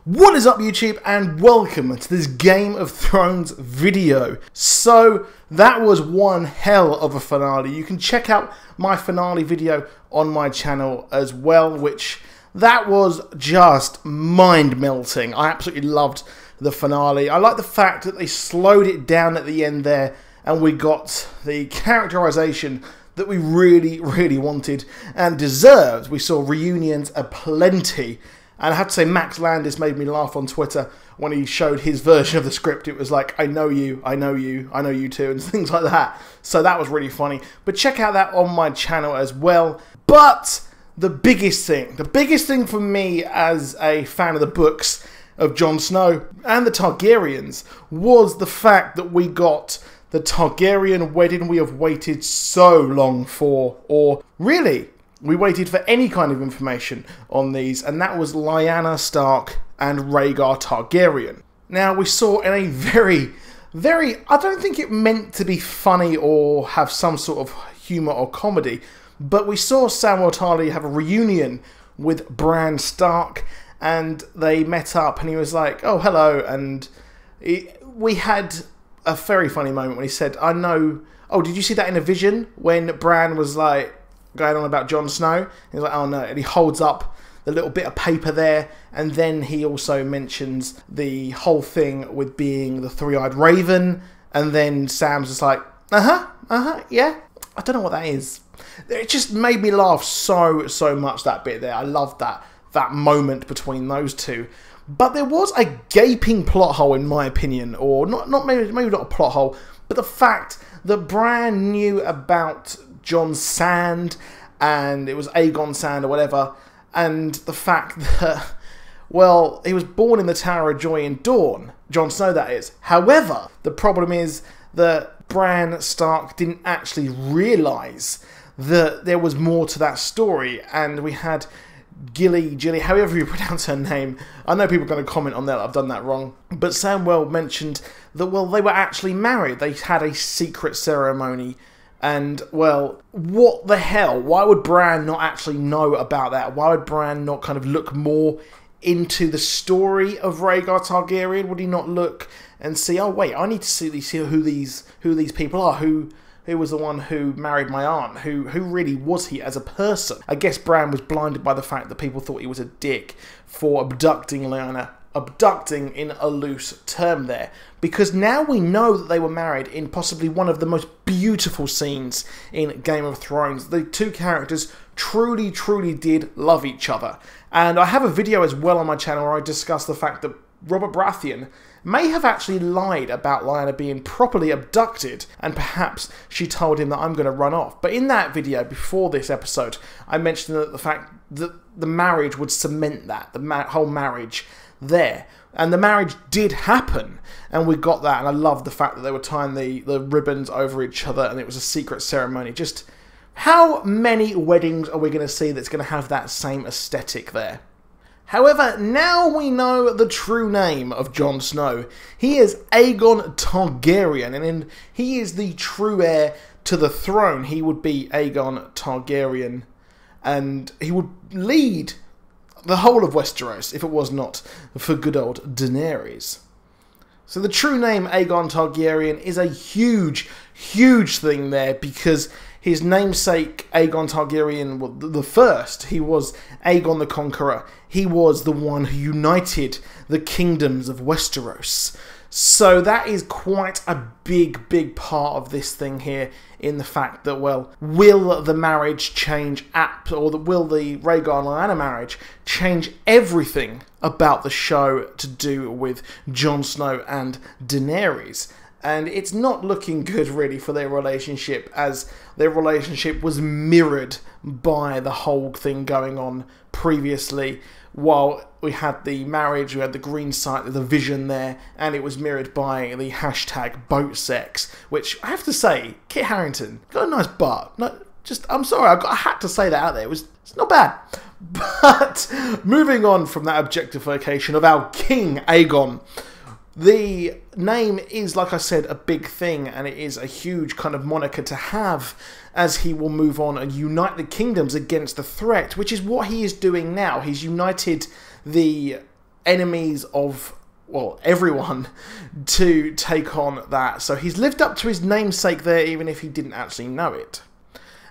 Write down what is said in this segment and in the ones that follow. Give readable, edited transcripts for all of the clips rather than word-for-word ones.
What is up YouTube, and welcome to this Game of Thrones video. So that was one hell of a finale. You can check out my finale video on my channel as well, which that was just mind-melting. I absolutely loved the finale. I like the fact that they slowed it down at the end there and we got the characterization that we really wanted and deserved. We saw reunions aplenty. And I have to say, Max Landis made me laugh on Twitter when he showed his version of the script. It was like, I know you, I know you, I know you too, and things like that. So that was really funny. But check out that on my channel as well. But the biggest thing for me as a fan of the books of Jon Snow and the Targaryens was the fact that we got the Targaryen wedding we have waited so long for, or really, we waited for any kind of information on these, and that was Lyanna Stark and Rhaegar Targaryen. Now, we saw in a very, I don't think it meant to be funny or have some sort of humour or comedy, but we saw Samwell Tarly have a reunion with Bran Stark, and they met up, and he was like, oh, hello, and we had a very funny moment when he said, I know, oh, did you see that in a vision? When Bran was like, going on about Jon Snow. He's like, oh no, and he holds up the little bit of paper there, and then he also mentions the whole thing with being the three-eyed raven, and then Sam's just like, yeah, I don't know what that is. It just made me laugh so much, that bit there. I loved that moment between those two. But there was a gaping plot hole, in my opinion, or maybe not a plot hole, but the fact that Bran knew about Jon's sand, and it was Aegon sand or whatever, and the fact that, well, he was born in the Tower of Joy in Dawn, Jon Snow that is. However, the problem is that Bran Stark didn't actually realise that there was more to that story, and we had Gilly, however you pronounce her name. I know people are going to comment on that, I've done that wrong. But Samwell mentioned that, well, they were actually married. They had a secret ceremony. And, well, what the hell? Why would Bran not actually know about that? Why would Bran not kind of look more into the story of Rhaegar Targaryen? Would he not look and see, oh, wait, I need to see who these people are? Who was the one who married my aunt? Who really was he as a person? I guess Bran was blinded by the fact that people thought he was a dick for abducting Lyanna. Abducting in a loose term there, because now we know that they were married in possibly one of the most beautiful scenes in Game of Thrones. The two characters truly did love each other, and I have a video as well on my channel where I discuss the fact that Robert Baratheon may have actually lied about Lyanna being properly abducted, and perhaps she told him that I'm going to run off. But in that video, before this episode, I mentioned that the fact that the marriage would cement that, the whole marriage there, and the marriage did happen, and we got that, and I loved the fact that they were tying the ribbons over each other, and it was a secret ceremony. Just how many weddings are we going to see that's going to have that same aesthetic there? However, now we know the true name of Jon Snow. He is Aegon Targaryen, and he is the true heir to the throne. He would be Aegon Targaryen, and he would lead the whole of Westeros if it was not for good old Daenerys. So the true name Aegon Targaryen is a huge thing there, because his namesake Aegon Targaryen the first, he was Aegon the Conqueror. He was the one who united the kingdoms of Westeros. So that is quite a big part of this thing here, in the fact that, well, will the marriage change, will the Rhaegar Lyanna marriage change everything about the show to do with Jon Snow and Daenerys? And it's not looking good, really, for their relationship, as their relationship was mirrored by the whole thing going on previously. While we had the marriage, we had the green site, the vision there, and it was mirrored by the hashtag boat sex, which I have to say, Kit Harington got a nice butt. No, I'm sorry, I had to say that out there. It's not bad. But moving on from that objectification of our King Aegon, the name is, like I said, a big thing, and it is a huge kind of moniker to have, as he will move on and unite the kingdoms against the threat, which is what he is doing now. He's united the enemies of, well, everyone to take on that. So he's lived up to his namesake there, even if he didn't actually know it.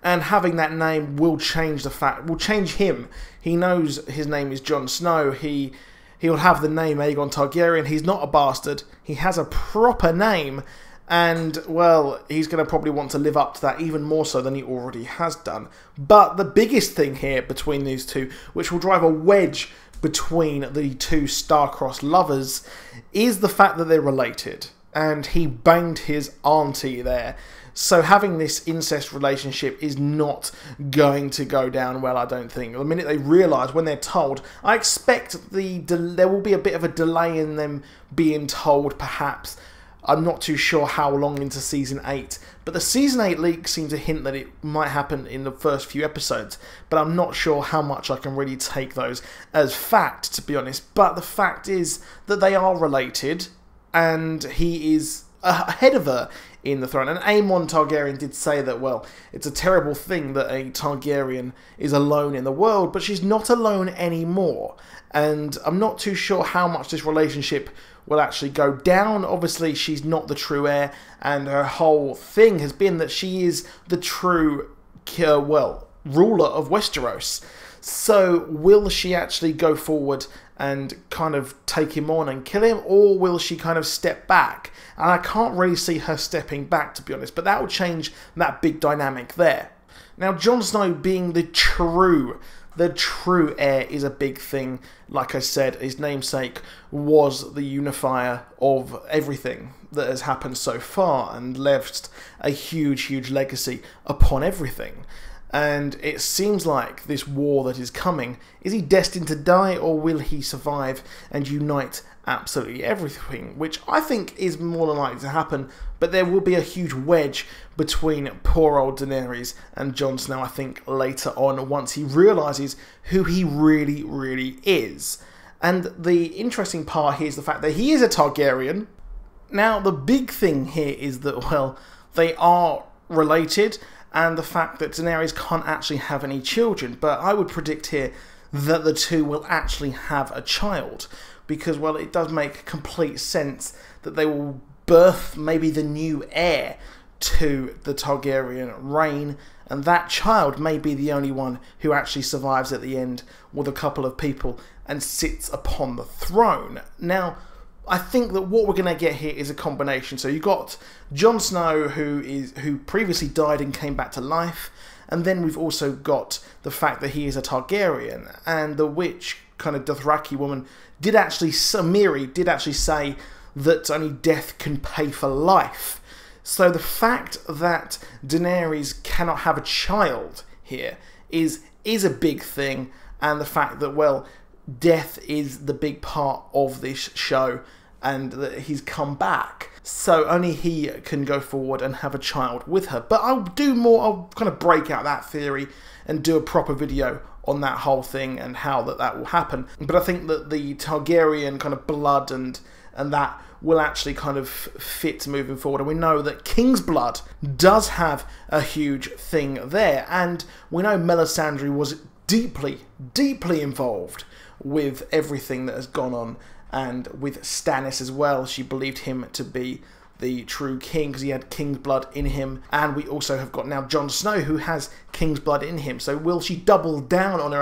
And having that name will change will change him. He knows his name is Jon Snow. He'll have the name Aegon Targaryen. He's not a bastard. He has a proper name. And, well, he's going to probably want to live up to that even more so than he already has done. But the biggest thing here between these two, which will drive a wedge between the two star-crossed lovers, is the fact that they're related. And he banged his auntie there. So having this incest relationship is not going to go down well, I don't think. The minute they realise, when they're told, I expect there will be a bit of a delay in them being told, perhaps. I'm not too sure how long into Season 8, but the Season 8 leaks seem to hint that it might happen in the first few episodes, but I'm not sure how much I can really take those as fact, to be honest. But the fact is that they are related, and he is ahead of her in the throne. And Aemon Targaryen did say that, well, it's a terrible thing that a Targaryen is alone in the world, but she's not alone anymore. And I'm not too sure how much this relationship will actually go down. Obviously, she's not the true heir, and her whole thing has been that she is the true, well, ruler of Westeros. So will she actually go forward and kind of take him on and kill him, or will she kind of step back? And I can't really see her stepping back, to be honest, but that will change that big dynamic there. Now, Jon Snow being the true heir is a big thing. Like I said, his namesake was the unifier of everything that has happened so far and left a huge, huge legacy upon everything. And it seems like this war that is coming, is he destined to die, or will he survive and unite absolutely everything? Which I think is more than likely to happen, but there will be a huge wedge between poor old Daenerys and Jon Snow, I think, later on, once he realises who he really, really is. And the interesting part here is the fact that he is a Targaryen. Now, the big thing here is that, well, they are related, and the fact that Daenerys can't actually have any children. But I would predict here that the two will actually have a child, because, well, it does make complete sense that they will birth maybe the new heir to the Targaryen reign, and that child may be the only one who actually survives at the end with a couple of people and sits upon the throne. Now, I think that what we're going to get here is a combination. So you've got Jon Snow, who previously died and came back to life, and then we've also got the fact that he is a Targaryen, and the witch, kind of Dothraki woman, Miri did actually say that only death can pay for life. So the fact that Daenerys cannot have a child here is a big thing, and the fact that, well, death is the big part of this show, and that he's come back. So only he can go forward and have a child with her. But I'll kind of break out that theory and do a proper video on that whole thing and how that will happen. But I think that the Targaryen kind of blood and that will actually kind of fit moving forward. And we know that King's blood does have a huge thing there. And we know Melisandre was deeply, deeply involved with everything that has gone on, and with Stannis as well. She believed him to be the true king because he had King's blood in him, and we also have got now Jon Snow, who has King's blood in him. So will she double down on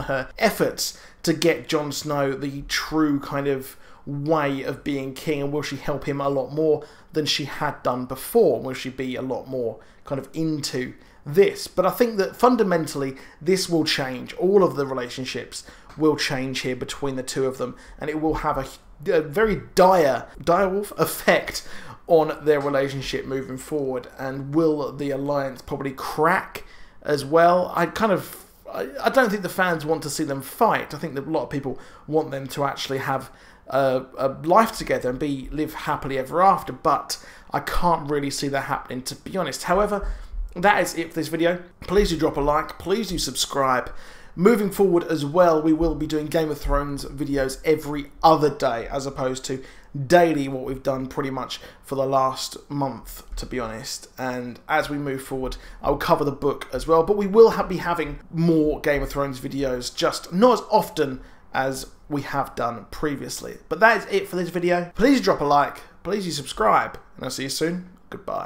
her efforts to get Jon Snow the true kind of way of being king, and will she help him a lot more than she had done before? Will she be a lot more kind of into this? But I think that fundamentally this will change. All of the relationships will change here between the two of them, and it will have a very direwolf effect on their relationship moving forward. And will the alliance probably crack as well? I don't think the fans want to see them fight. I think that a lot of people want them to actually have a life together and live happily ever after, but I can't really see that happening, to be honest. However, that is it for this video. Please do drop a like, please do subscribe. Moving forward as well, we will be doing Game of Thrones videos every other day, as opposed to daily, what we've done pretty much for the last month, to be honest. And as we move forward, I'll cover the book as well, but we will be having more Game of Thrones videos, just not as often as we have done previously. But that is it for this video. Please drop a like, please subscribe, and I'll see you soon. Goodbye.